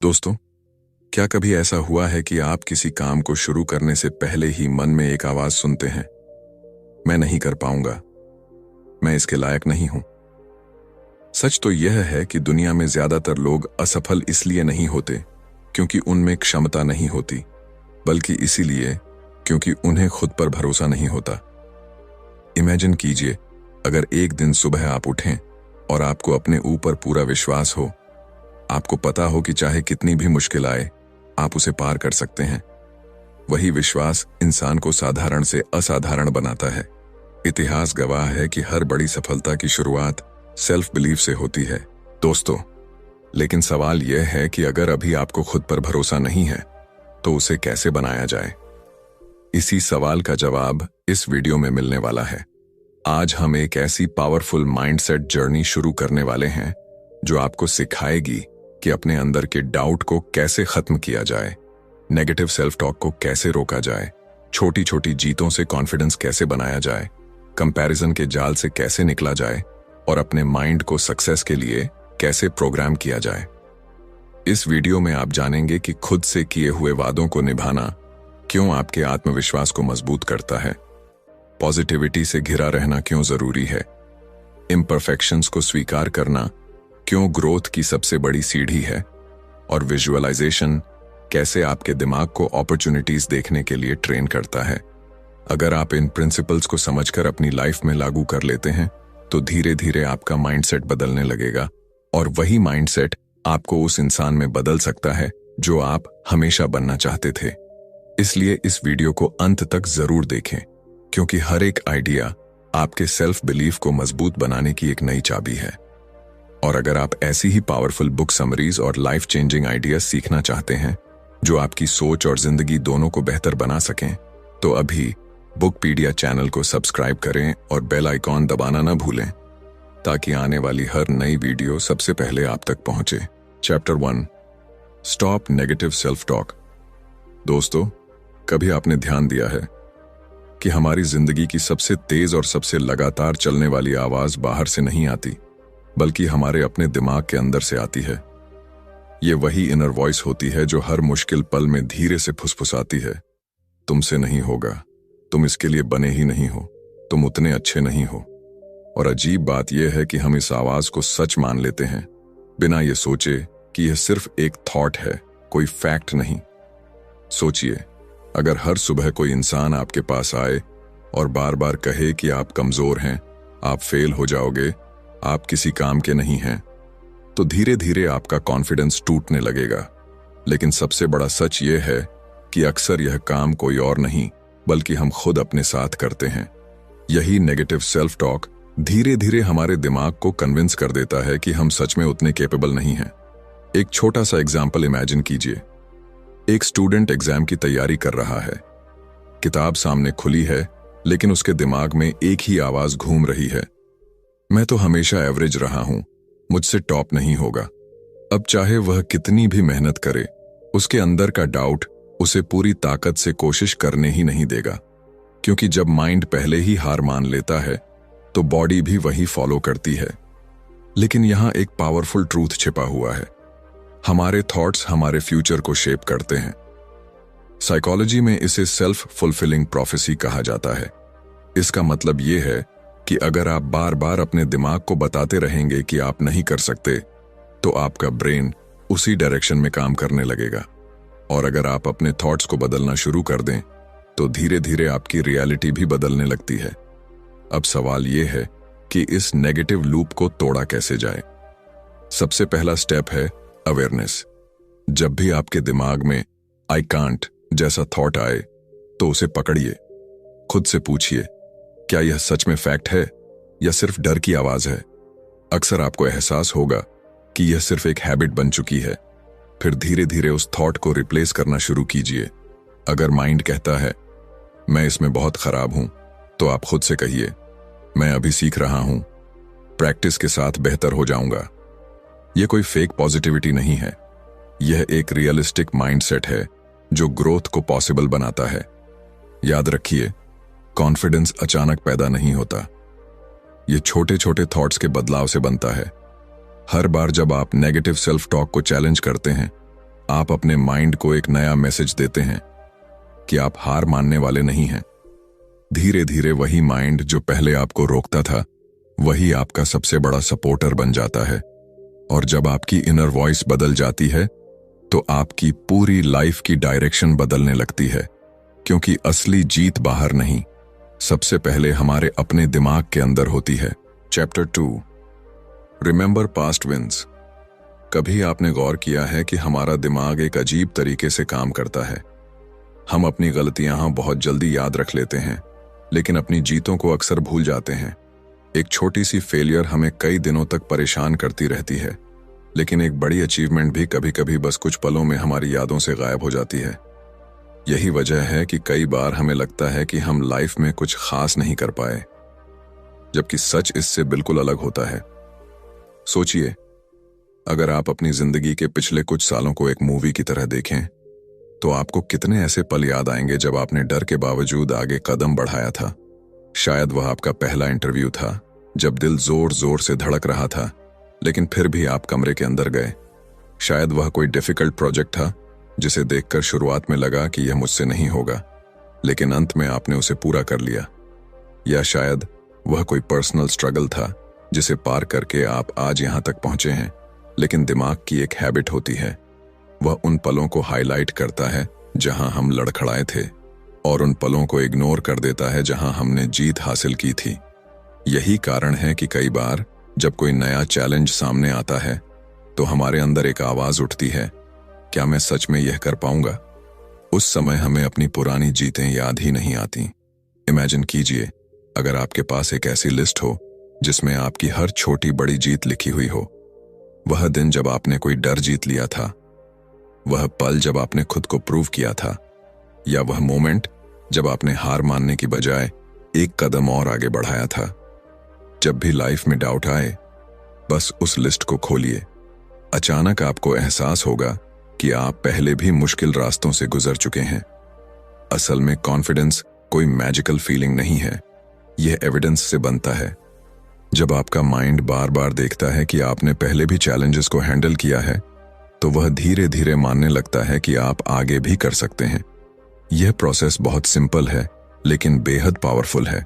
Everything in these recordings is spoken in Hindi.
दोस्तों, क्या कभी ऐसा हुआ है कि आप किसी काम को शुरू करने से पहले ही मन में एक आवाज सुनते हैं, मैं नहीं कर पाऊंगा, मैं इसके लायक नहीं हूं। सच तो यह है कि दुनिया में ज्यादातर लोग असफल इसलिए नहीं होते क्योंकि उनमें क्षमता नहीं होती, बल्कि इसीलिए क्योंकि उन्हें खुद पर भरोसा नहीं होता। इमेजिन कीजिए, अगर एक दिन सुबह आप उठें और आपको अपने ऊपर पूरा विश्वास हो, आपको पता हो कि चाहे कितनी भी मुश्किल आए, आप उसे पार कर सकते हैं। वही विश्वास इंसान को साधारण से असाधारण बनाता है। इतिहास गवाह है कि हर बड़ी सफलता की शुरुआत सेल्फ बिलीफ से होती है। दोस्तों, लेकिन सवाल यह है कि अगर अभी आपको खुद पर भरोसा नहीं है, तो उसे कैसे बनाया जाए? इसी सवाल का जवाब इस वीडियो में मिलने वाला है। आज हम एक ऐसी पावरफुल माइंडसेट जर्नी शुरू करने वाले हैं जो आपको सिखाएगी कि अपने अंदर के डाउट को कैसे खत्म किया जाए, नेगेटिव सेल्फ टॉक को कैसे रोका जाए, छोटी छोटी जीतों से कॉन्फिडेंस कैसे बनाया जाए, कंपैरिजन के जाल से कैसे निकला जाए और अपने माइंड को सक्सेस के लिए कैसे प्रोग्राम किया जाए। इस वीडियो में आप जानेंगे कि खुद से किए हुए वादों को निभाना क्यों आपके आत्मविश्वास को मजबूत करता है, पॉजिटिविटी से घिरा रहना क्यों जरूरी है, इम्परफेक्शंस को स्वीकार करना क्यों ग्रोथ की सबसे बड़ी सीढ़ी है, और विजुअलाइजेशन कैसे आपके दिमाग को अपॉर्चुनिटीज देखने के लिए ट्रेन करता है। अगर आप इन प्रिंसिपल्स को समझकर अपनी लाइफ में लागू कर लेते हैं, तो धीरे धीरे आपका माइंडसेट बदलने लगेगा और वही माइंडसेट आपको उस इंसान में बदल सकता है जो आप हमेशा बनना चाहते थे। इसलिए इस वीडियो को अंत तक जरूर देखें, क्योंकि हर एक आइडिया आपके सेल्फ बिलीफ को मजबूत बनाने की एक नई चाबी है। और अगर आप ऐसी ही पावरफुल बुक समरीज और लाइफ चेंजिंग आइडियाज सीखना चाहते हैं जो आपकी सोच और जिंदगी दोनों को बेहतर बना सकें, तो अभी बुकपीडिया चैनल को सब्सक्राइब करें और बेल आइकॉन दबाना न भूलें, ताकि आने वाली हर नई वीडियो सबसे पहले आप तक पहुंचे। Chapter 1, stop negative self talk. दोस्तों, कभी आपने ध्यान दिया है कि हमारी जिंदगी की सबसे तेज और सबसे लगातार चलने वाली आवाज बाहर से नहीं आती, बल्कि हमारे अपने दिमाग के अंदर से आती है। ये वही इनर वॉइस होती है जो हर मुश्किल पल में धीरे से फुसफुसाती है, तुमसे नहीं होगा, तुम इसके लिए बने ही नहीं हो, तुम उतने अच्छे नहीं हो। और अजीब बात यह है कि हम इस आवाज को सच मान लेते हैं, बिना ये सोचे कि यह सिर्फ एक थॉट है, कोई फैक्ट नहीं। सोचिए, अगर हर सुबह कोई इंसान आपके पास आए और बार बार कहे कि आप कमजोर हैं, आप फेल हो जाओगे, आप किसी काम के नहीं हैं, तो धीरे धीरे आपका कॉन्फिडेंस टूटने लगेगा। लेकिन सबसे बड़ा सच यह है कि अक्सर यह काम कोई और नहीं, बल्कि हम खुद अपने साथ करते हैं। यही नेगेटिव सेल्फ टॉक धीरे धीरे हमारे दिमाग को कन्विंस कर देता है कि हम सच में उतने कैपेबल नहीं हैं। एक छोटा सा एग्जाम्पल इमेजिन कीजिए। एक स्टूडेंट एग्जाम की तैयारी कर रहा है, किताब सामने खुली है, लेकिन उसके दिमाग में एक ही आवाज घूम रही है, मैं तो हमेशा एवरेज रहा हूं, मुझसे टॉप नहीं होगा। अब चाहे वह कितनी भी मेहनत करे, उसके अंदर का डाउट उसे पूरी ताकत से कोशिश करने ही नहीं देगा, क्योंकि जब माइंड पहले ही हार मान लेता है तो बॉडी भी वही फॉलो करती है। लेकिन यहां एक पावरफुल ट्रूथ छिपा हुआ है, हमारे थॉट्स हमारे फ्यूचर को शेप करते हैं। साइकोलॉजी में इसे सेल्फ फुलफिलिंग प्रोफेसी कहा जाता है। इसका मतलब यह है कि अगर आप बार बार अपने दिमाग को बताते रहेंगे कि आप नहीं कर सकते, तो आपका ब्रेन उसी डायरेक्शन में काम करने लगेगा। और अगर आप अपने थॉट्स को बदलना शुरू कर दें, तो धीरे धीरे आपकी रियलिटी भी बदलने लगती है। अब सवाल यह है कि इस नेगेटिव लूप को तोड़ा कैसे जाए। सबसे पहला स्टेप है अवेयरनेस। जब भी आपके दिमाग में आई कांट जैसा थॉट आए, तो उसे पकड़िए। खुद से पूछिए, क्या यह सच में फैक्ट है या सिर्फ डर की आवाज है? अक्सर आपको एहसास होगा कि यह सिर्फ एक हैबिट बन चुकी है। फिर धीरे धीरे उस थॉट को रिप्लेस करना शुरू कीजिए। अगर माइंड कहता है मैं इसमें बहुत खराब हूं, तो आप खुद से कहिए मैं अभी सीख रहा हूं, प्रैक्टिस के साथ बेहतर हो जाऊंगा। यह कोई फेक पॉजिटिविटी नहीं है, यह एक रियलिस्टिक माइंडसेट है जो ग्रोथ को पॉसिबल बनाता है। याद रखिए, कॉन्फिडेंस अचानक पैदा नहीं होता, ये छोटे छोटे थॉट्स के बदलाव से बनता है। हर बार जब आप नेगेटिव सेल्फ टॉक को चैलेंज करते हैं, आप अपने माइंड को एक नया मैसेज देते हैं कि आप हार मानने वाले नहीं हैं। धीरे धीरे वही माइंड जो पहले आपको रोकता था, वही आपका सबसे बड़ा सपोर्टर बन जाता है। और जब आपकी इनर वॉइस बदल जाती है तो आपकी पूरी लाइफ की डायरेक्शन बदलने लगती है, क्योंकि असली जीत बाहर नहीं, सबसे पहले हमारे अपने दिमाग के अंदर होती है। Chapter 2, remember past wins. कभी आपने गौर किया है कि हमारा दिमाग एक अजीब तरीके से काम करता है। हम अपनी गलतियां बहुत जल्दी याद रख लेते हैं, लेकिन अपनी जीतों को अक्सर भूल जाते हैं। एक छोटी सी फेलियर हमें कई दिनों तक परेशान करती रहती है, लेकिन एक बड़ी अचीवमेंट भी कभी कभी बस कुछ पलों में हमारी यादों से गायब हो जाती है। यही वजह है कि कई बार हमें लगता है कि हम लाइफ में कुछ खास नहीं कर पाए, जबकि सच इससे बिल्कुल अलग होता है। सोचिए, अगर आप अपनी जिंदगी के पिछले कुछ सालों को एक मूवी की तरह देखें, तो आपको कितने ऐसे पल याद आएंगे जब आपने डर के बावजूद आगे कदम बढ़ाया था। शायद वह आपका पहला इंटरव्यू था, जब दिल जोर जोर से धड़क रहा था, लेकिन फिर भी आप कमरे के अंदर गए। शायद वह कोई डिफिकल्ट प्रोजेक्ट था जिसे देखकर शुरुआत में लगा कि यह मुझसे नहीं होगा, लेकिन अंत में आपने उसे पूरा कर लिया। या शायद वह कोई पर्सनल स्ट्रगल था जिसे पार करके आप आज यहां तक पहुंचे हैं, लेकिन दिमाग की एक हैबिट होती है, वह उन पलों को हाईलाइट करता है जहां हम लड़खड़ाए थे, और उन पलों को इग्नोर कर देता है जहां हमने जीत हासिल की थी। यही कारण है कि कई बार जब कोई नया चैलेंज सामने आता है तो हमारे अंदर एक आवाज उठती है, क्या मैं सच में यह कर पाऊंगा? उस समय हमें अपनी पुरानी जीतें याद ही नहीं आती। इमेजिन कीजिए, अगर आपके पास एक ऐसी लिस्ट हो जिसमें आपकी हर छोटी बड़ी जीत लिखी हुई हो। वह दिन जब आपने कोई डर जीत लिया था, वह पल जब आपने खुद को प्रूव किया था, या वह मोमेंट जब आपने हार मानने की बजाय एक कदम और आगे बढ़ाया था। जब भी लाइफ में डाउट आए, बस उस लिस्ट को खोलिए। अचानक आपको एहसास होगा कि आप पहले भी मुश्किल रास्तों से गुजर चुके हैं। असल में कॉन्फिडेंस कोई मैजिकल फीलिंग नहीं है, यह एविडेंस से बनता है। जब आपका माइंड बार बार देखता है कि आपने पहले भी चैलेंजेस को हैंडल किया है, तो वह धीरे धीरे मानने लगता है कि आप आगे भी कर सकते हैं। यह प्रोसेस बहुत सिंपल है, लेकिन बेहद पावरफुल है।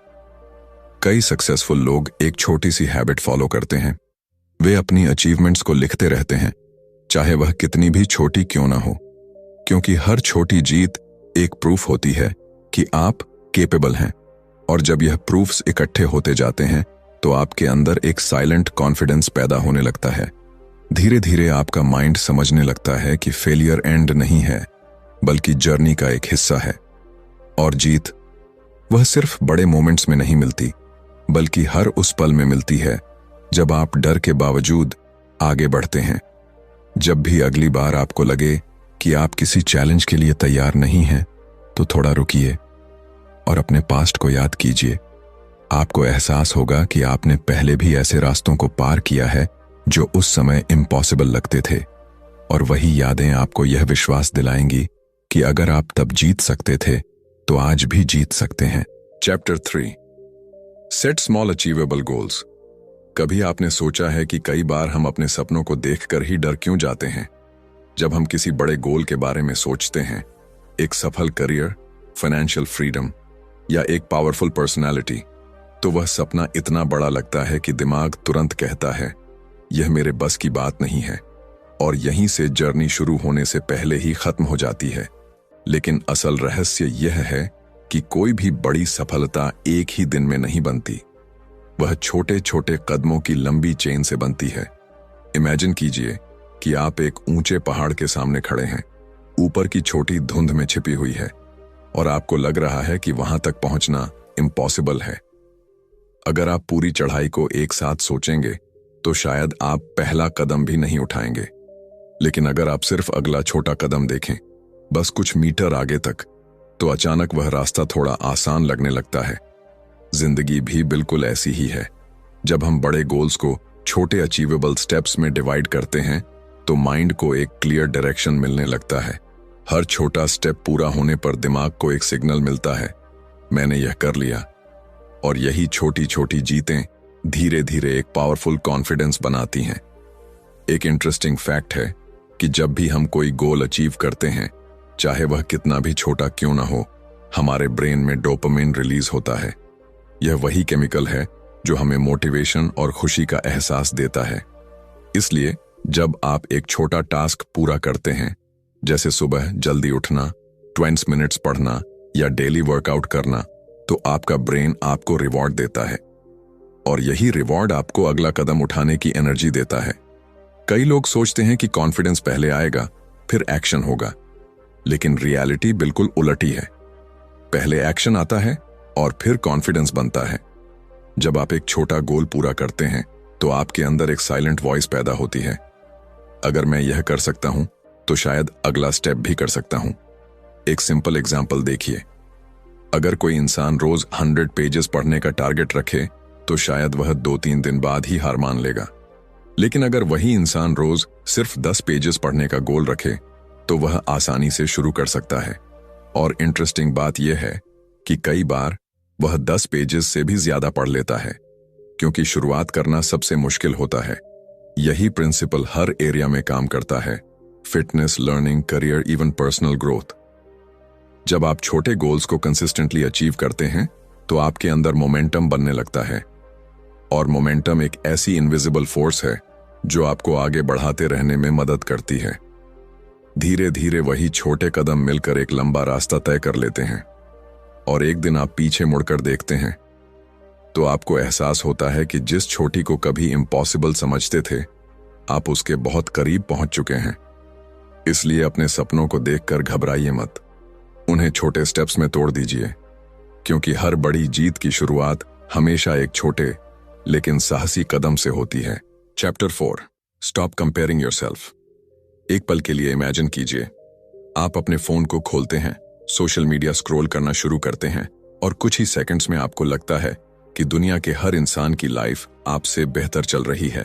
कई सक्सेसफुल लोग एक छोटी सी हैबिट फॉलो करते हैं। वे अपनी अचीवमेंट्स को लिखते रहते हैं, चाहे वह कितनी भी छोटी क्यों ना हो, क्योंकि हर छोटी जीत एक प्रूफ होती है कि आप केपेबल हैं। और जब यह प्रूफ्स इकट्ठे होते जाते हैं तो आपके अंदर एक साइलेंट कॉन्फिडेंस पैदा होने लगता है। धीरे धीरे आपका माइंड समझने लगता है कि फेलियर एंड नहीं है, बल्कि जर्नी का एक हिस्सा है। और जीत वह सिर्फ बड़े मोमेंट्स में नहीं मिलती, बल्कि हर उस पल में मिलती है जब आप डर के बावजूद आगे बढ़ते हैं। जब भी अगली बार आपको लगे कि आप किसी चैलेंज के लिए तैयार नहीं हैं, तो थोड़ा रुकिए और अपने पास्ट को याद कीजिए। आपको एहसास होगा कि आपने पहले भी ऐसे रास्तों को पार किया है जो उस समय इम्पॉसिबल लगते थे, और वही यादें आपको यह विश्वास दिलाएंगी कि अगर आप तब जीत सकते थे तो आज भी जीत सकते हैं। Chapter 3, set small achievable goals. कभी आपने सोचा है कि कई बार हम अपने सपनों को देखकर ही डर क्यों जाते हैं? जब हम किसी बड़े गोल के बारे में सोचते हैं, एक सफल करियर, फाइनेंशियल फ्रीडम या एक पावरफुल पर्सनालिटी, तो वह सपना इतना बड़ा लगता है कि दिमाग तुरंत कहता है, यह मेरे बस की बात नहीं है, और यहीं से जर्नी शुरू होने से पहले ही खत्म हो जाती है। लेकिन असल रहस्य यह है कि कोई भी बड़ी सफलता एक ही दिन में नहीं बनती, वह छोटे छोटे कदमों की लंबी चेन से बनती है। इमेजिन कीजिए कि आप एक ऊंचे पहाड़ के सामने खड़े हैं, ऊपर की छोटी धुंध में छिपी हुई है, और आपको लग रहा है कि वहां तक पहुंचना इम्पॉसिबल है। अगर आप पूरी चढ़ाई को एक साथ सोचेंगे तो शायद आप पहला कदम भी नहीं उठाएंगे, लेकिन अगर आप सिर्फ अगला छोटा कदम देखें, बस कुछ मीटर आगे तक, तो अचानक वह रास्ता थोड़ा आसान लगने लगता है। जिंदगी भी बिल्कुल ऐसी ही है। जब हम बड़े गोल्स को छोटे अचीवेबल स्टेप्स में डिवाइड करते हैं तो माइंड को एक क्लियर डायरेक्शन मिलने लगता है। हर छोटा स्टेप पूरा होने पर दिमाग को एक सिग्नल मिलता है, मैंने यह कर लिया। और यही छोटी छोटी जीतें धीरे धीरे एक पावरफुल कॉन्फिडेंस बनाती हैं। एक इंटरेस्टिंग फैक्ट है कि जब भी हम कोई गोल अचीव करते हैं, चाहे वह कितना भी छोटा क्यों ना हो, हमारे ब्रेन में डोपामिन रिलीज होता है। यह वही केमिकल है जो हमें मोटिवेशन और खुशी का एहसास देता है। इसलिए जब आप एक छोटा टास्क पूरा करते हैं, जैसे सुबह जल्दी उठना, 20 मिनट्स पढ़ना या डेली वर्कआउट करना, तो आपका ब्रेन आपको रिवॉर्ड देता है और यही रिवॉर्ड आपको अगला कदम उठाने की एनर्जी देता है। कई लोग सोचते हैं कि कॉन्फिडेंस पहले आएगा फिर एक्शन होगा, लेकिन रियलिटी बिल्कुल उलटी है। पहले एक्शन आता है और फिर कॉन्फिडेंस बनता है। जब आप एक छोटा गोल पूरा करते हैं तो आपके अंदर एक साइलेंट वॉइस पैदा होती है, अगर मैं यह कर सकता हूं तो शायद अगला स्टेप भी कर सकता हूं। एक सिंपल एग्जाम्पल देखिए, अगर कोई इंसान रोज 100 पेजेस पढ़ने का टारगेट रखे तो शायद वह 2-3 दिन बाद ही हार मान लेगा। लेकिन अगर वही इंसान रोज सिर्फ 10 पेजेस पढ़ने का गोल रखे तो वह आसानी से शुरू कर सकता है। और इंटरेस्टिंग बात यह है कि कई बार वह 10 पेजेस से भी ज्यादा पढ़ लेता है, क्योंकि शुरुआत करना सबसे मुश्किल होता है। यही प्रिंसिपल हर एरिया में काम करता है, fitness, learning, career, even personal growth. जब आप छोटे गोल्स को कंसिस्टेंटली अचीव करते हैं तो आपके अंदर मोमेंटम बनने लगता है, और मोमेंटम एक ऐसी इनविजिबल फोर्स है जो आपको आगे बढ़ाते रहने में मदद करती है। धीरे धीरे वही छोटे कदम मिलकर एक लंबा रास्ता तय कर लेते हैं, और एक दिन आप पीछे मुड़कर देखते हैं तो आपको एहसास होता है कि जिस छोटी को कभी इम्पॉसिबल समझते थे, आप उसके बहुत करीब पहुंच चुके हैं। इसलिए अपने सपनों को देखकर घबराइए मत, उन्हें छोटे स्टेप्स में तोड़ दीजिए, क्योंकि हर बड़ी जीत की शुरुआत हमेशा एक छोटे लेकिन साहसी कदम से होती है। Chapter 4, stop comparing yourself. एक पल के लिए इमेजिन कीजिए, आप अपने फोन को खोलते हैं, सोशल मीडिया स्क्रॉल करना शुरू करते हैं, और कुछ ही सेकंड्स में आपको लगता है कि दुनिया के हर इंसान की लाइफ आपसे बेहतर चल रही है।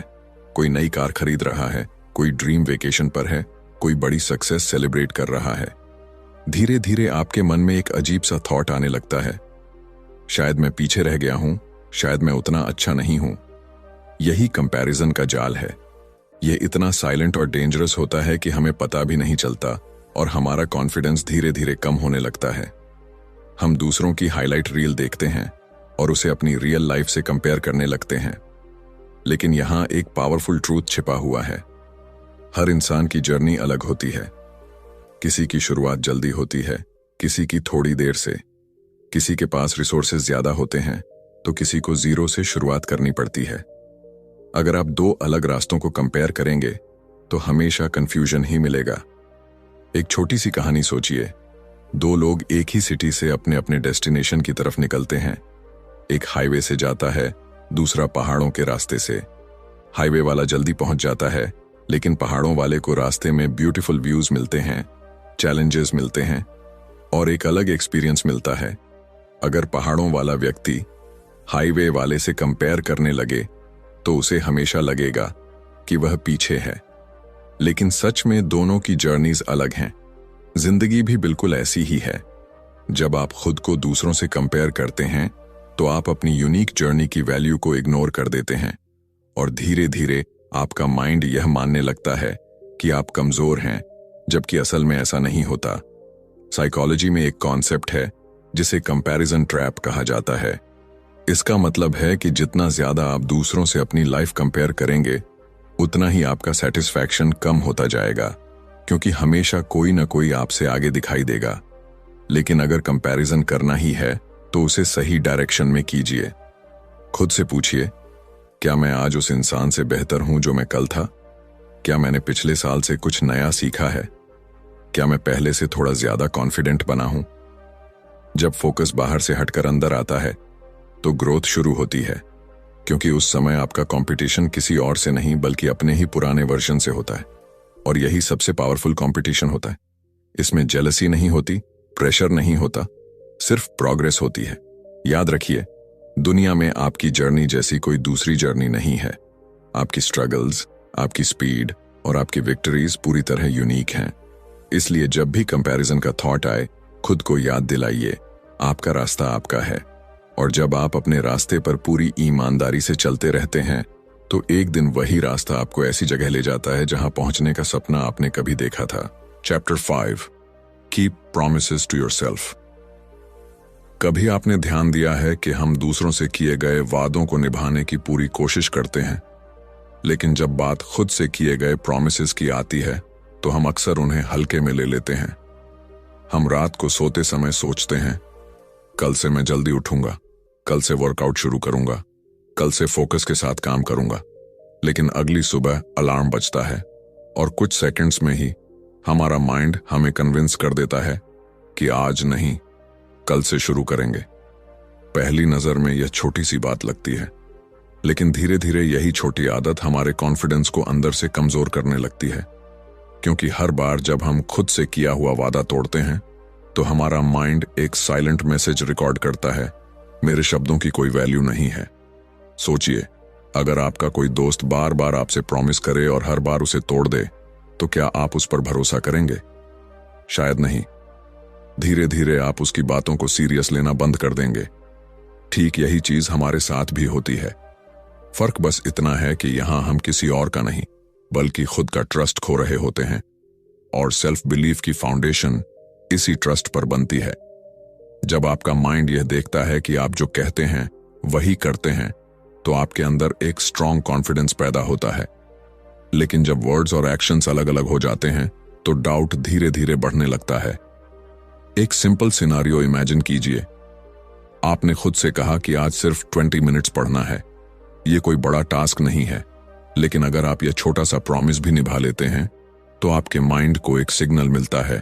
कोई नई कार खरीद रहा है, कोई ड्रीम वेकेशन पर है, कोई बड़ी सक्सेस सेलिब्रेट कर रहा है। धीरे धीरे आपके मन में एक अजीब सा थॉट आने लगता है, शायद मैं पीछे रह गया हूं, शायद मैं उतना अच्छा नहीं हूं। यही कंपैरिजन का जाल है। यह इतना साइलेंट और डेंजरस होता है कि हमें पता भी नहीं चलता, और हमारा कॉन्फिडेंस धीरे धीरे कम होने लगता है। हम दूसरों की हाईलाइट रील देखते हैं और उसे अपनी रियल लाइफ से कंपेयर करने लगते हैं। लेकिन यहां एक पावरफुल ट्रूथ छिपा हुआ है। हर इंसान की जर्नी अलग होती है। किसी की शुरुआत जल्दी होती है, किसी की थोड़ी देर से। किसी के पास रिसोर्सेज ज्यादा होते हैं तो किसी को जीरो से शुरुआत करनी पड़ती है। अगर आप दो अलग रास्तों को कंपेयर करेंगे तो हमेशा कंफ्यूजन ही मिलेगा। एक छोटी सी कहानी सोचिए, दो लोग एक ही सिटी से अपने अपने डेस्टिनेशन की तरफ निकलते हैं। एक हाईवे से जाता है, दूसरा पहाड़ों के रास्ते से। हाईवे वाला जल्दी पहुंच जाता है, लेकिन पहाड़ों वाले को रास्ते में ब्यूटीफुल व्यूज मिलते हैं, चैलेंजेस मिलते हैं और एक अलग एक्सपीरियंस मिलता है। अगर पहाड़ों वाला व्यक्ति हाईवे वाले से कंपेयर करने लगे तो उसे हमेशा लगेगा कि वह पीछे है। लेकिन सच में दोनों की जर्नीज अलग हैं। जिंदगी भी बिल्कुल ऐसी ही है। जब आप खुद को दूसरों से कंपेयर करते हैं तो आप अपनी यूनिक जर्नी की वैल्यू को इग्नोर कर देते हैं, और धीरे धीरे आपका माइंड यह मानने लगता है कि आप कमजोर हैं, जबकि असल में ऐसा नहीं होता। साइकोलॉजी में एक कॉन्सेप्ट है जिसे कंपैरिजन ट्रैप कहा जाता है। इसका मतलब है कि जितना ज्यादा आप दूसरों से अपनी लाइफ कंपेयर करेंगे, उतना ही आपका सेटिस्फैक्शन कम होता जाएगा, क्योंकि हमेशा कोई ना कोई आपसे आगे दिखाई देगा। लेकिन अगर कंपैरिजन करना ही है तो उसे सही डायरेक्शन में कीजिए। खुद से पूछिए, क्या मैं आज उस इंसान से बेहतर हूं जो मैं कल था? क्या मैंने पिछले साल से कुछ नया सीखा है? क्या मैं पहले से थोड़ा ज्यादा कॉन्फिडेंट बना हूं? जब फोकस बाहर से हटकर अंदर आता है तो ग्रोथ शुरू होती है, क्योंकि उस समय आपका कंपटीशन किसी और से नहीं बल्कि अपने ही पुराने वर्जन से होता है। और यही सबसे पावरफुल कंपटीशन होता है। इसमें जेलसी नहीं होती, प्रेशर नहीं होता, सिर्फ प्रोग्रेस होती है। याद रखिए, दुनिया में आपकी जर्नी जैसी कोई दूसरी जर्नी नहीं है। आपकी स्ट्रगल्स, आपकी स्पीड और आपकी विक्ट्रीज पूरी तरह यूनिक हैं। इसलिए जब भी कंपैरिजन का थॉट आए, खुद को याद दिलाइए, आपका रास्ता आपका है, और जब आप अपने रास्ते पर पूरी ईमानदारी से चलते रहते हैं तो एक दिन वही रास्ता आपको ऐसी जगह ले जाता है जहां पहुंचने का सपना आपने कभी देखा था। Chapter 5, keep promises to yourself. कभी आपने ध्यान दिया है कि हम दूसरों से किए गए वादों को निभाने की पूरी कोशिश करते हैं, लेकिन जब बात खुद से किए गए प्रॉमिसेस की आती है तो हम अक्सर उन्हें हल्के में ले लेते हैं। हम रात को सोते समय सोचते हैं, कल से मैं जल्दी उठूंगा, कल से वर्कआउट शुरू करूंगा, कल से फोकस के साथ काम करूंगा। लेकिन अगली सुबह अलार्म बजता है और कुछ सेकंड्स में ही हमारा माइंड हमें कन्विंस कर देता है कि आज नहीं, कल से शुरू करेंगे। पहली नजर में यह छोटी सी बात लगती है, लेकिन धीरे धीरे यही छोटी आदत हमारे कॉन्फिडेंस को अंदर से कमजोर करने लगती है। क्योंकि हर बार जब हम खुद से किया हुआ वादा तोड़ते हैं तो हमारा माइंड एक साइलेंट मैसेज रिकॉर्ड करता है, मेरे शब्दों की कोई वैल्यू नहीं है। सोचिए, अगर आपका कोई दोस्त बार बार आपसे प्रॉमिस करे और हर बार उसे तोड़ दे, तो क्या आप उस पर भरोसा करेंगे? शायद नहीं। धीरे धीरे आप उसकी बातों को सीरियस लेना बंद कर देंगे। ठीक यही चीज हमारे साथ भी होती है। फर्क बस इतना है कि यहां हम किसी और का नहीं, बल्कि खुद का ट्रस्ट खो रहे होते हैं। और सेल्फ बिलीफ की फाउंडेशन इसी ट्रस्ट पर बनती है। जब आपका माइंड यह देखता है कि आप जो कहते हैं वही करते हैं, तो आपके अंदर एक स्ट्रॉन्ग कॉन्फिडेंस पैदा होता है। लेकिन जब वर्ड्स और एक्शंस अलग अलग हो जाते हैं तो डाउट धीरे धीरे बढ़ने लगता है। एक सिंपल सिनारियो इमेजिन कीजिए। आपने खुद से कहा कि आज सिर्फ 20 मिनट्स पढ़ना है। यह कोई बड़ा टास्क नहीं है, लेकिन अगर आप यह छोटा सा प्रॉमिस भी निभा लेते हैं तो आपके माइंड को एक सिग्नल मिलता है,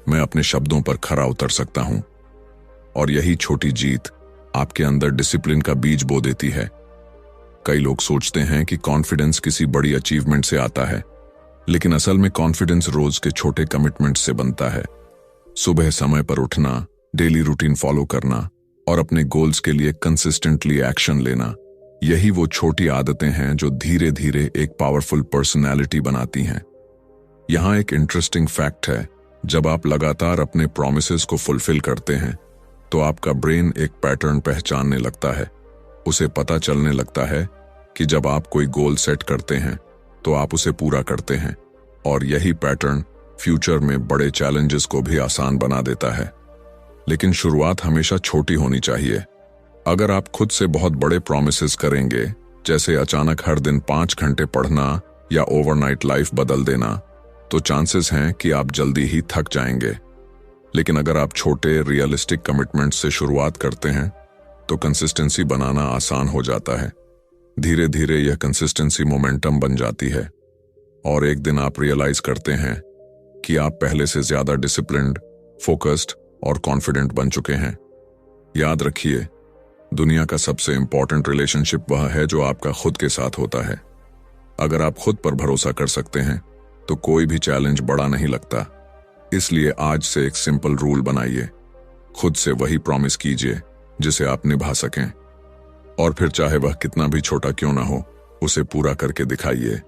मैं अपने शब्दों पर खरा उतर सकता हूं। और यही छोटी जीत आपके अंदर डिसिप्लिन का बीज बो देती है। कई लोग सोचते हैं कि कॉन्फिडेंस किसी बड़ी अचीवमेंट से आता है, लेकिन असल में कॉन्फिडेंस रोज के छोटे कमिटमेंट से बनता है। सुबह समय पर उठना, डेली रूटीन फॉलो करना और अपने गोल्स के लिए कंसिस्टेंटली एक्शन लेना, यही वो छोटी आदतें हैं जो धीरे धीरे एक पावरफुल पर्सनैलिटी बनाती हैं। यहां एक इंटरेस्टिंग फैक्ट है, जब आप लगातार अपने प्रॉमिसेस को फुलफिल करते हैं तो आपका ब्रेन एक पैटर्न पहचानने लगता है। उसे पता चलने लगता है कि जब आप कोई गोल सेट करते हैं तो आप उसे पूरा करते हैं, और यही पैटर्न फ्यूचर में बड़े चैलेंजेस को भी आसान बना देता है। लेकिन शुरुआत हमेशा छोटी होनी चाहिए। अगर आप खुद से बहुत बड़े प्रॉमिसेस करेंगे, जैसे अचानक हर दिन 5 घंटे पढ़ना या ओवरनाइट लाइफ बदल देना, तो चांसेस हैं कि आप जल्दी ही थक जाएंगे। लेकिन अगर आप छोटे रियलिस्टिक कमिटमेंट से शुरुआत करते हैं तो कंसिस्टेंसी बनाना आसान हो जाता है। धीरे धीरे यह कंसिस्टेंसी मोमेंटम बन जाती है और एक दिन आप रियलाइज करते हैं कि आप पहले से ज्यादा डिसिप्लिन्ड, फोकस्ड और कॉन्फिडेंट बन चुके हैं। याद रखिए, दुनिया का सबसे इंपॉर्टेंट रिलेशनशिप वह है जो आपका खुद के साथ होता है। अगर आप खुद पर भरोसा कर सकते हैं तो कोई भी चैलेंज बड़ा नहीं लगता। इसलिए आज से एक सिंपल रूल बनाइए, खुद से वही प्रॉमिस कीजिए जिसे आप निभा सकें, और फिर चाहे वह कितना भी छोटा क्यों ना हो, उसे पूरा करके दिखाइए।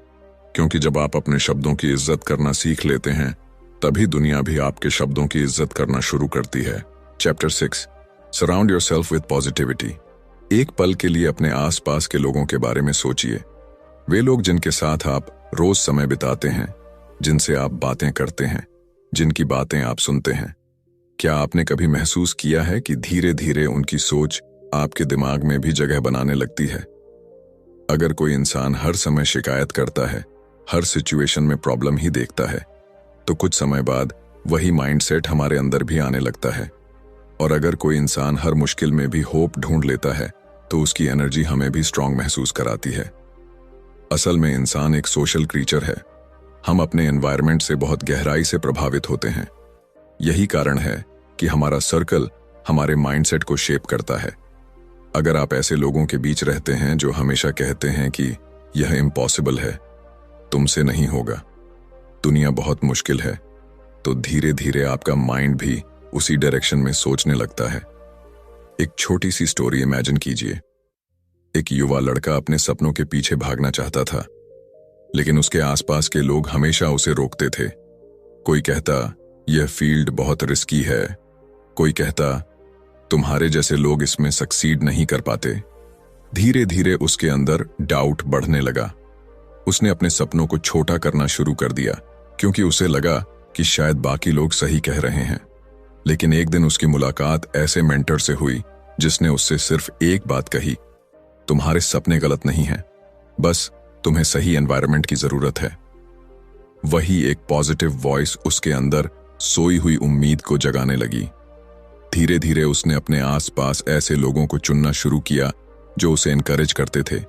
क्योंकि जब आप अपने शब्दों की इज्जत करना सीख लेते हैं, तभी दुनिया भी आपके शब्दों की इज्जत करना शुरू करती है। Chapter 6, surround yourself with positivity. एक पल के लिए अपने आसपास के लोगों के बारे में सोचिए। वे लोग जिनके साथ आप रोज समय बिताते हैं, जिनसे आप बातें करते हैं, जिनकी बातें आप सुनते हैं। क्या आपने कभी महसूस किया है कि धीरे धीरे उनकी सोच आपके दिमाग में भी जगह बनाने लगती है? अगर कोई इंसान हर समय शिकायत करता है, हर सिचुएशन में प्रॉब्लम ही देखता है, तो कुछ समय बाद वही माइंडसेट हमारे अंदर भी आने लगता है। और अगर कोई इंसान हर मुश्किल में भी होप ढूंढ लेता है, तो उसकी एनर्जी हमें भी स्ट्रांग महसूस कराती है। असल में इंसान एक सोशल क्रीचर है। हम अपने एनवायरनमेंट से बहुत गहराई से प्रभावित होते हैं। यही कारण है कि हमारा सर्कल हमारे माइंडसेट को शेप करता है। अगर आप ऐसे लोगों के बीच रहते हैं जो हमेशा कहते हैं कि यह इम्पॉसिबल है, तुमसे नहीं होगा, दुनिया बहुत मुश्किल है, तो धीरे धीरे आपका माइंड भी उसी डायरेक्शन में सोचने लगता है। एक छोटी सी स्टोरी इमेजिन कीजिए। एक युवा लड़का अपने सपनों के पीछे भागना चाहता था, लेकिन उसके आसपास के लोग हमेशा उसे रोकते थे। कोई कहता, यह फील्ड बहुत रिस्की है। कोई कहता, तुम्हारे जैसे लोग इसमें सक्सीड नहीं कर पाते। धीरे धीरे उसके अंदर डाउट बढ़ने लगा। उसने अपने सपनों को छोटा करना शुरू कर दिया, क्योंकि उसे लगा कि शायद बाकी लोग सही कह रहे हैं। लेकिन एक दिन उसकी मुलाकात ऐसे मेंटर से हुई जिसने उससे सिर्फ एक बात कही, तुम्हारे सपने गलत नहीं हैं, बस तुम्हें सही एनवायरनमेंट की जरूरत है। वही एक पॉजिटिव वॉइस उसके अंदर सोई हुई उम्मीद को जगाने लगी। धीरे धीरे उसने अपने आसपास ऐसे लोगों को चुनना शुरू किया जो उसे इनकरेज करते थे,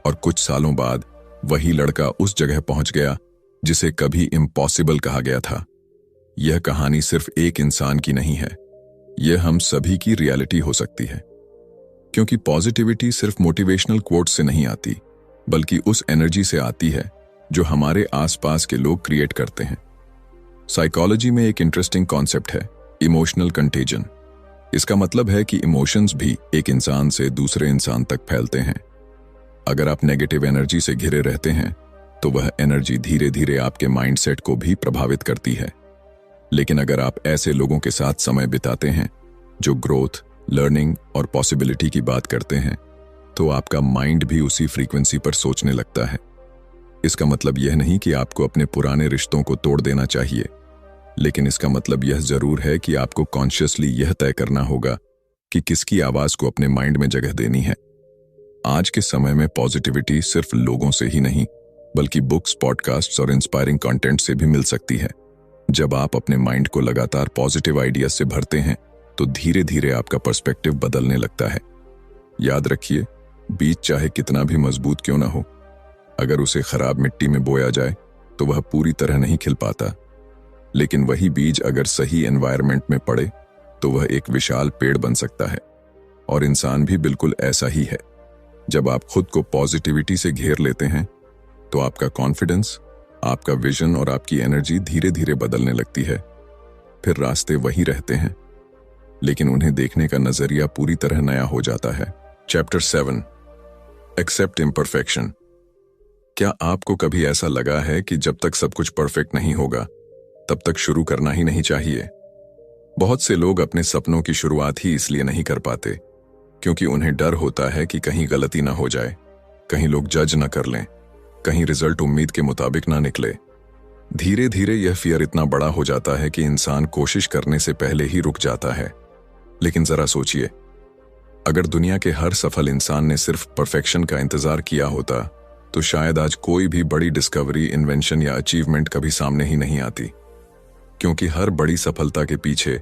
और कुछ सालों बाद वही लड़का उस जगह पहुंच गया जिसे कभी इम्पॉसिबल कहा गया था। यह कहानी सिर्फ एक इंसान की नहीं है, यह हम सभी की रियलिटी हो सकती है, क्योंकि पॉजिटिविटी सिर्फ मोटिवेशनल कोट्स से नहीं आती, बल्कि उस एनर्जी से आती है जो हमारे आसपास के लोग क्रिएट करते हैं। साइकोलॉजी में एक इंटरेस्टिंग कॉन्सेप्ट है, इमोशनल कंटेजन। इसका मतलब है कि इमोशंस भी एक इंसान से दूसरे इंसान तक फैलते हैं। अगर आप नेगेटिव एनर्जी से घिरे रहते हैं तो वह एनर्जी धीरे धीरे आपके माइंडसेट को भी प्रभावित करती है। लेकिन अगर आप ऐसे लोगों के साथ समय बिताते हैं जो ग्रोथ, लर्निंग और पॉसिबिलिटी की बात करते हैं, तो आपका माइंड भी उसी फ्रीक्वेंसी पर सोचने लगता है। इसका मतलब यह नहीं कि आपको अपने पुराने रिश्तों को तोड़ देना चाहिए, लेकिन इसका मतलब यह जरूर है कि आपको कॉन्शियसली यह तय करना होगा कि किसकी आवाज को अपने माइंड में जगह देनी है। आज के समय में पॉजिटिविटी सिर्फ लोगों से ही नहीं, बल्कि बुक्स, पॉडकास्ट्स और इंस्पायरिंग कंटेंट से भी मिल सकती है। जब आप अपने माइंड को लगातार पॉजिटिव आइडियाज से भरते हैं तो धीरे धीरे आपका पर्सपेक्टिव बदलने लगता है। याद रखिए, बीज चाहे कितना भी मजबूत क्यों ना हो, अगर उसे खराब मिट्टी में बोया जाए तो वह पूरी तरह नहीं खिल पाता। लेकिन वही बीज अगर सही एनवायरनमेंट में पड़े तो वह एक विशाल पेड़ बन सकता है। और इंसान भी बिल्कुल ऐसा ही है। जब आप खुद को पॉजिटिविटी से घेर लेते हैं तो आपका कॉन्फिडेंस, आपका विजन और आपकी एनर्जी धीरे धीरे बदलने लगती है। फिर रास्ते वही रहते हैं, लेकिन उन्हें देखने का नजरिया पूरी तरह नया हो जाता है। Chapter 7, accept imperfection. क्या आपको कभी ऐसा लगा है कि जब तक सब कुछ परफेक्ट नहीं होगा तब तक शुरू करना ही नहीं चाहिए? बहुत से लोग अपने सपनों की शुरुआत ही इसलिए नहीं कर पाते क्योंकि उन्हें डर होता है कि कहीं गलती ना हो जाए, कहीं लोग जज न कर लें, कहीं रिजल्ट उम्मीद के मुताबिक ना निकले। धीरे धीरे यह फियर इतना बड़ा हो जाता है कि इंसान कोशिश करने से पहले ही रुक जाता है। लेकिन जरा सोचिए, अगर दुनिया के हर सफल इंसान ने सिर्फ परफेक्शन का इंतजार किया होता तो शायद आज कोई भी बड़ी डिस्कवरी, इन्वेंशन या अचीवमेंट कभी सामने ही नहीं आती। क्योंकि हर बड़ी सफलता के पीछे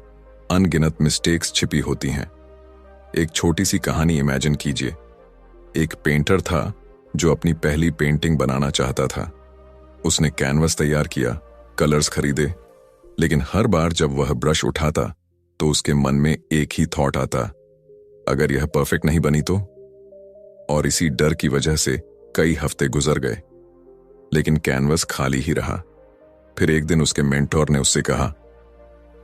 अनगिनत मिस्टेक्स छिपी होती हैं। एक छोटी सी कहानी इमेजिन कीजिए। एक पेंटर था जो अपनी पहली पेंटिंग बनाना चाहता था। उसने कैनवस तैयार किया, कलर्स खरीदे, लेकिन हर बार जब वह ब्रश उठाता तो उसके मन में एक ही थॉट आता, अगर यह परफेक्ट नहीं बनी तो? और इसी डर की वजह से कई हफ्ते गुजर गए, लेकिन कैनवस खाली ही रहा। फिर एक दिन उसके मेंटोर ने उससे कहा,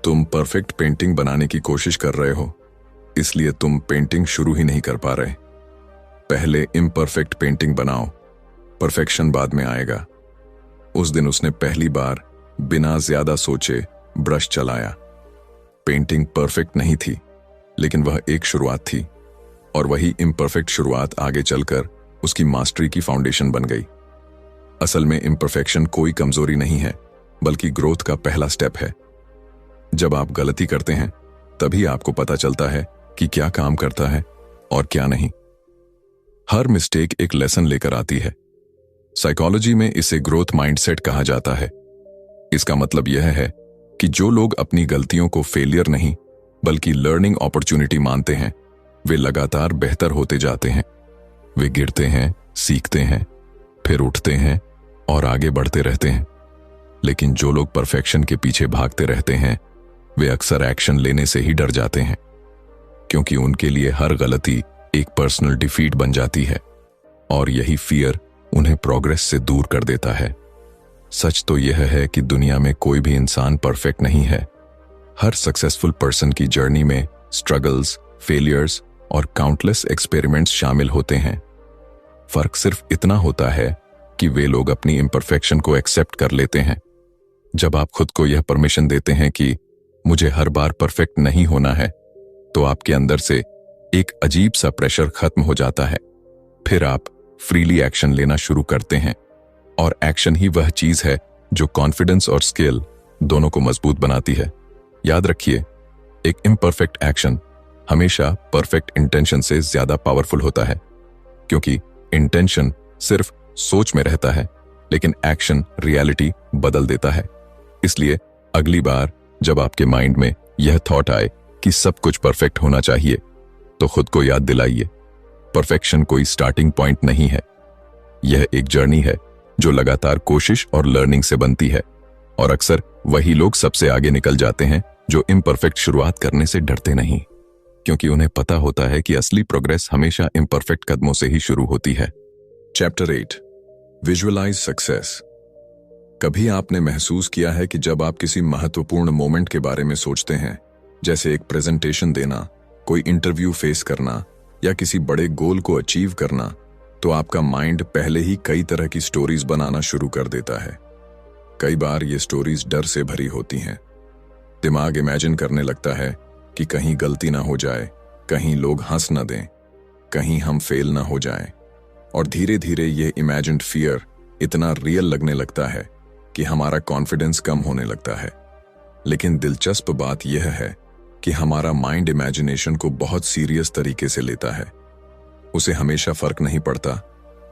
तुम परफेक्ट पेंटिंग बनाने की कोशिश कर रहे हो, इसलिए तुम पेंटिंग शुरू ही नहीं कर पा रहे। पहले इम्परफेक्ट पेंटिंग बनाओ, परफेक्शन बाद में आएगा। उस दिन उसने पहली बार बिना ज्यादा सोचे ब्रश चलाया। पेंटिंग परफेक्ट नहीं थी, लेकिन वह एक शुरुआत थी, और वही इम्परफेक्ट शुरुआत आगे चलकर उसकी मास्टरी की फाउंडेशन बन गई। असल में इम्परफेक्शन कोई कमजोरी नहीं है, बल्कि ग्रोथ का पहला स्टेप है। जब आप गलती करते हैं तभी आपको पता चलता है कि क्या काम करता है और क्या नहीं। हर मिस्टेक एक लेसन लेकर आती है। साइकोलॉजी में इसे ग्रोथ माइंडसेट कहा जाता है। इसका मतलब यह है कि जो लोग अपनी गलतियों को फेलियर नहीं बल्कि लर्निंग अपॉर्चुनिटी मानते हैं, वे लगातार बेहतर होते जाते हैं। वे गिरते हैं, सीखते हैं, फिर उठते हैं और आगे बढ़ते रहते हैं। लेकिन जो लोग परफेक्शन के पीछे भागते रहते हैं, वे अक्सर एक्शन लेने से ही डर जाते हैं, क्योंकि उनके लिए हर गलती एक पर्सनल डिफीट बन जाती है, और यही फियर उन्हें प्रोग्रेस से दूर कर देता है। सच तो यह है कि दुनिया में कोई भी इंसान परफेक्ट नहीं है। हर सक्सेसफुल पर्सन की जर्नी में स्ट्रगल्स, फेलियर्स और काउंटलेस एक्सपेरिमेंट्स शामिल होते हैं। फर्क सिर्फ इतना होता है कि वे लोग अपनी इम्परफेक्शन को एक्सेप्ट कर लेते हैं। जब आप खुद को यह परमिशन देते हैं कि मुझे हर बार परफेक्ट नहीं होना है, तो आपके अंदर से एक अजीब सा प्रेशर खत्म हो जाता है। फिर आप फ्रीली एक्शन लेना शुरू करते हैं। और एक्शन ही वह चीज है जो कॉन्फिडेंस और स्किल दोनों को मजबूत बनाती है। याद रखिए, एक इम्परफेक्ट एक्शन हमेशा परफेक्ट इंटेंशन से ज्यादा पावरफुल होता है, क्योंकि इंटेंशन सिर्फ सोच में रहता है, लेकिन एक्शन रियलिटी बदल देता है। इसलिए अगली बार जब आपके माइंड में यह थॉट आए कि सब कुछ परफेक्ट होना चाहिए, तो खुद को याद दिलाइए, परफेक्शन कोई स्टार्टिंग पॉइंट नहीं है। यह एक जर्नी है जो लगातार कोशिश और लर्निंग से बनती है। और अक्सर वही लोग सबसे आगे निकल जाते हैं जो इम्परफेक्ट शुरुआत करने से डरते नहीं, क्योंकि उन्हें पता होता है कि असली प्रोग्रेस हमेशा इम्परफेक्ट कदमों से ही शुरू होती है। Chapter 8, visualise success. कभी आपने महसूस किया है कि जब आप किसी महत्वपूर्ण मोमेंट के बारे में सोचते हैं, जैसे एक प्रेजेंटेशन देना, कोई इंटरव्यू फेस करना या किसी बड़े गोल को अचीव करना, तो आपका माइंड पहले ही कई तरह की स्टोरीज बनाना शुरू कर देता है। कई बार ये स्टोरीज डर से भरी होती हैं। दिमाग इमेजिन करने लगता है कि कहीं गलती ना हो जाए, कहीं लोग हंस ना दें, कहीं हम फेल ना हो जाएं। और धीरे धीरे ये इमेजिन्ड फियर इतना रियल लगने लगता है कि हमारा कॉन्फिडेंस कम होने लगता है। लेकिन दिलचस्प बात यह है कि हमारा माइंड इमेजिनेशन को बहुत सीरियस तरीके से लेता है। उसे हमेशा फर्क नहीं पड़ता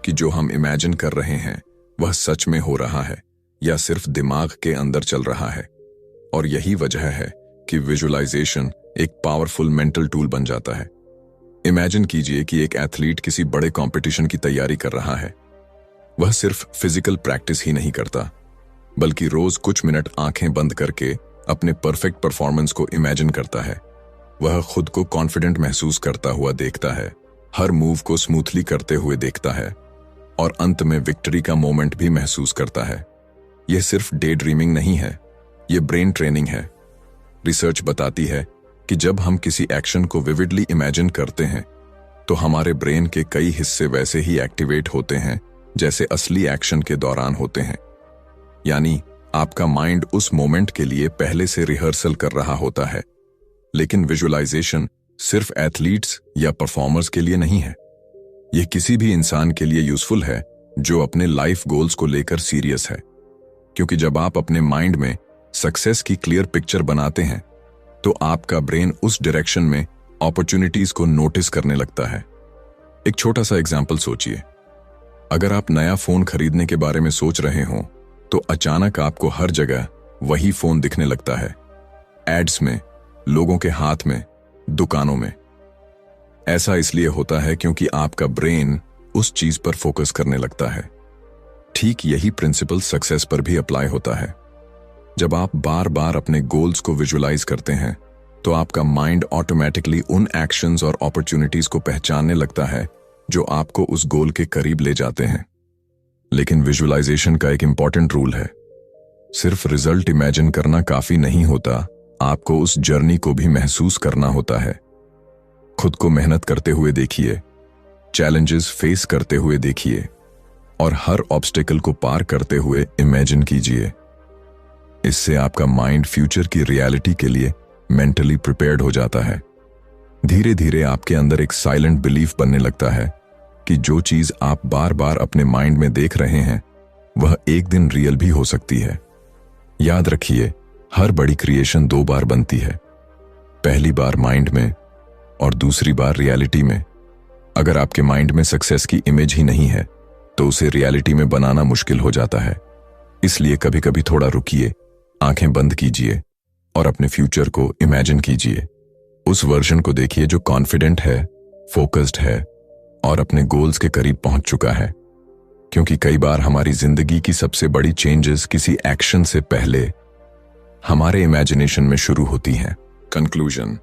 कि जो हम इमेजिन कर रहे हैं वह सच में हो रहा है या सिर्फ दिमाग के अंदर चल रहा है। और यही वजह है कि विजुअलाइजेशन एक पावरफुल मेंटल टूल बन जाता है। इमेजिन कीजिए कि एक एथलीट किसी बड़े कंपटीशन की तैयारी कर रहा है। वह सिर्फ फिजिकल प्रैक्टिस ही नहीं करता, बल्कि रोज कुछ मिनट आंखें बंद करके अपने परफेक्ट परफॉर्मेंस को इमेजिन करता है। वह खुद को कॉन्फिडेंट महसूस करता हुआ देखता है, हर मूव को स्मूथली करते हुए देखता है और अंत में विक्ट्री का मोमेंट भी महसूस करता है। यह सिर्फ डे ड्रीमिंग नहीं है, यह ब्रेन ट्रेनिंग है। रिसर्च बताती है कि जब हम किसी एक्शन को विविडली इमेजिन करते हैं, तो हमारे ब्रेन के कई हिस्से वैसे ही एक्टिवेट होते हैं जैसे असली एक्शन के दौरान होते हैं। यानी आपका माइंड उस मोमेंट के लिए पहले से रिहर्सल कर रहा होता है। लेकिन विजुअलाइजेशन सिर्फ एथलीट्स या परफॉर्मर्स के लिए नहीं है, यह किसी भी इंसान के लिए यूजफुल है जो अपने लाइफ गोल्स को लेकर सीरियस है। क्योंकि जब आप अपने माइंड में सक्सेस की क्लियर पिक्चर बनाते हैं, तो आपका ब्रेन उस डायरेक्शन में अपॉर्चुनिटीज को नोटिस करने लगता है। एक छोटा सा एग्जाम्पल सोचिए। अगर आप नया फोन खरीदने के बारे में सोच रहे हो, तो अचानक आपको हर जगह वही फोन दिखने लगता है, एड्स में, लोगों के हाथ में, दुकानों में। ऐसा इसलिए होता है क्योंकि आपका ब्रेन उस चीज पर फोकस करने लगता है। ठीक यही प्रिंसिपल सक्सेस पर भी अप्लाई होता है। जब आप बार बार अपने गोल्स को विजुअलाइज करते हैं, तो आपका माइंड ऑटोमेटिकली उन एक्शंस और अपॉर्चुनिटीज को पहचानने लगता है जो आपको उस गोल के करीब ले जाते हैं। लेकिन विजुअलाइजेशन का एक इंपॉर्टेंट रूल है, सिर्फ रिजल्ट इमेजिन करना काफी नहीं होता, आपको उस जर्नी को भी महसूस करना होता है। खुद को मेहनत करते हुए देखिए, चैलेंजेस फेस करते हुए देखिए और हर ऑब्स्टेकल को पार करते हुए इमेजिन कीजिए। इससे आपका माइंड फ्यूचर की रियलिटी के लिए मेंटली प्रिपेयर्ड हो जाता है। धीरे धीरे आपके अंदर एक साइलेंट बिलीफ बनने लगता है कि जो चीज आप बार बार अपने माइंड में देख रहे हैं, वह एक दिन रियल भी हो सकती है। याद रखिए, हर बड़ी क्रिएशन 2 बार बनती है, पहली बार माइंड में और दूसरी बार रियलिटी में। अगर आपके माइंड में सक्सेस की इमेज ही नहीं है, तो उसे रियलिटी में बनाना मुश्किल हो जाता है। इसलिए कभी कभी थोड़ा रुकिए, आंखें बंद कीजिए और अपने फ्यूचर को इमेजिन कीजिए। उस वर्जन को देखिए जो कॉन्फिडेंट है, फोकस्ड है और अपने गोल्स के करीब पहुंच चुका है। क्योंकि कई बार हमारी जिंदगी की सबसे बड़ी चेंजेस किसी एक्शन से पहले हमारे इमेजिनेशन में शुरू होती हैं। कंक्लूजन,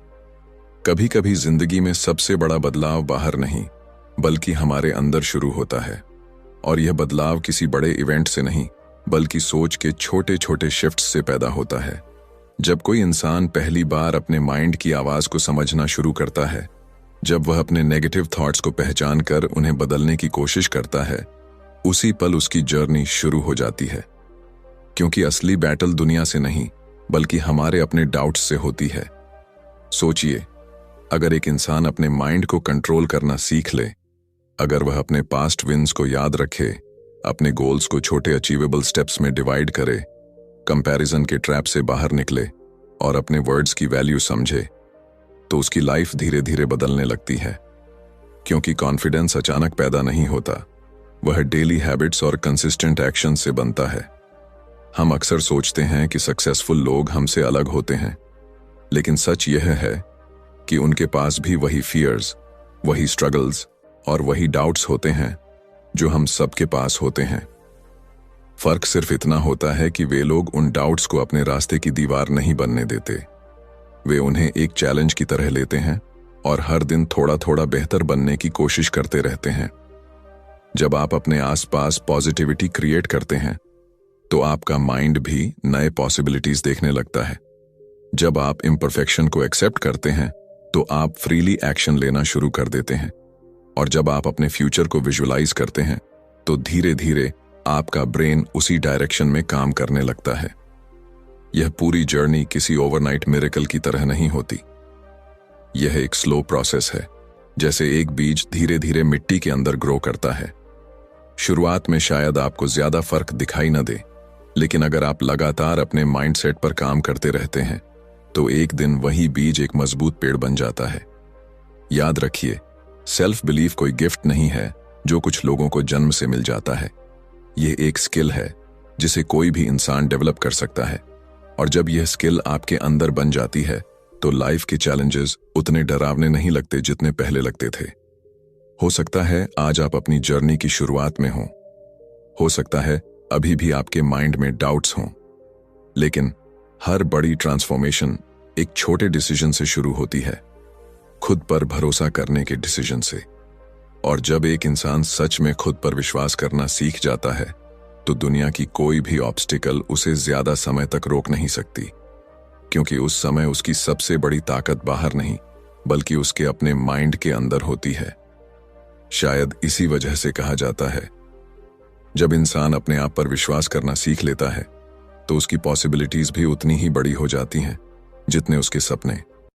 कभी कभी जिंदगी में सबसे बड़ा बदलाव बाहर नहीं, बल्कि हमारे अंदर शुरू होता है। और यह बदलाव किसी बड़े इवेंट से नहीं, बल्कि सोच के छोटे छोटे शिफ्ट्स से पैदा होता है। जब कोई इंसान पहली बार अपने माइंड की आवाज को समझना शुरू करता है, जब वह अपने नेगेटिव थॉट्स को पहचान कर उन्हें बदलने की कोशिश करता है, उसी पल उसकी जर्नी शुरू हो जाती है। क्योंकि असली बैटल दुनिया से नहीं, बल्कि हमारे अपने डाउट्स से होती है। सोचिए, अगर एक इंसान अपने माइंड को कंट्रोल करना सीख ले, अगर वह अपने पास्ट विन्स को याद रखे, अपने गोल्स को छोटे अचीवेबल स्टेप्स में डिवाइड करे, कंपैरिजन के ट्रैप से बाहर निकले और अपने वर्ड्स की वैल्यू समझे, तो उसकी लाइफ धीरे धीरे बदलने लगती है। क्योंकि कॉन्फिडेंस अचानक पैदा नहीं होता, वह डेली हैबिट्स और कंसिस्टेंट एक्शन से बनता है। हम अक्सर सोचते हैं कि सक्सेसफुल लोग हमसे अलग होते हैं, लेकिन सच यह है कि उनके पास भी वही फियर्स, वही स्ट्रगल्स और वही डाउट्स होते हैं जो हम सबके पास होते हैं। फर्क सिर्फ इतना होता है कि वे लोग उन डाउट्स को अपने रास्ते की दीवार नहीं बनने देते। वे उन्हें एक चैलेंज की तरह लेते हैं और हर दिन थोड़ा थोड़ा बेहतर बनने की कोशिश करते रहते हैं। जब आप अपने आसपास पॉजिटिविटी क्रिएट करते हैं, तो आपका माइंड भी नए पॉसिबिलिटीज देखने लगता है। जब आप इम्परफेक्शन को एक्सेप्ट करते हैं, तो आप फ्रीली एक्शन लेना शुरू कर देते हैं। और जब आप अपने फ्यूचर को विजुअलाइज करते हैं, तो धीरे धीरे आपका ब्रेन उसी डायरेक्शन में काम करने लगता है। यह पूरी जर्नी किसी ओवरनाइट मिरेकल की तरह नहीं होती। यह एक स्लो प्रोसेस है, जैसे एक बीज धीरे धीरे मिट्टी के अंदर ग्रो करता है। शुरुआत में शायद आपको ज्यादा फर्क दिखाई न दे, लेकिन अगर आप लगातार अपने माइंडसेट पर काम करते रहते हैं, तो एक दिन वही बीज एक मजबूत पेड़ बन जाता है। याद रखिए, सेल्फ बिलीफ कोई गिफ्ट नहीं है जो कुछ लोगों को जन्म से मिल जाता है। यह एक स्किल है जिसे कोई भी इंसान डेवलप कर सकता है। और जब यह स्किल आपके अंदर बन जाती है, तो लाइफ के चैलेंजेस उतने डरावने नहीं लगते जितने पहले लगते थे। हो सकता है आज आप अपनी जर्नी की शुरुआत में हो सकता है अभी भी आपके माइंड में डाउट्स हों, लेकिन हर बड़ी ट्रांसफॉर्मेशन एक छोटे डिसीजन से शुरू होती है, खुद पर भरोसा करने के डिसीजन से। और जब एक इंसान सच में खुद पर विश्वास करना सीख जाता है, तो दुनिया की कोई भी ऑब्स्टिकल उसे ज्यादा समय तक रोक नहीं सकती, क्योंकि उस समय उसकी सबसे बड़ी ताकत बाहर नहीं, बल्कि उसके अपने माइंड के अंदर होती है। शायद इसी वजह से कहा जाता है, जब इंसान अपने आप पर विश्वास करना सीख लेता है, तो उसकी पॉसिबिलिटीज भी उतनी ही बड़ी हो जाती हैं जितने उसके सपने।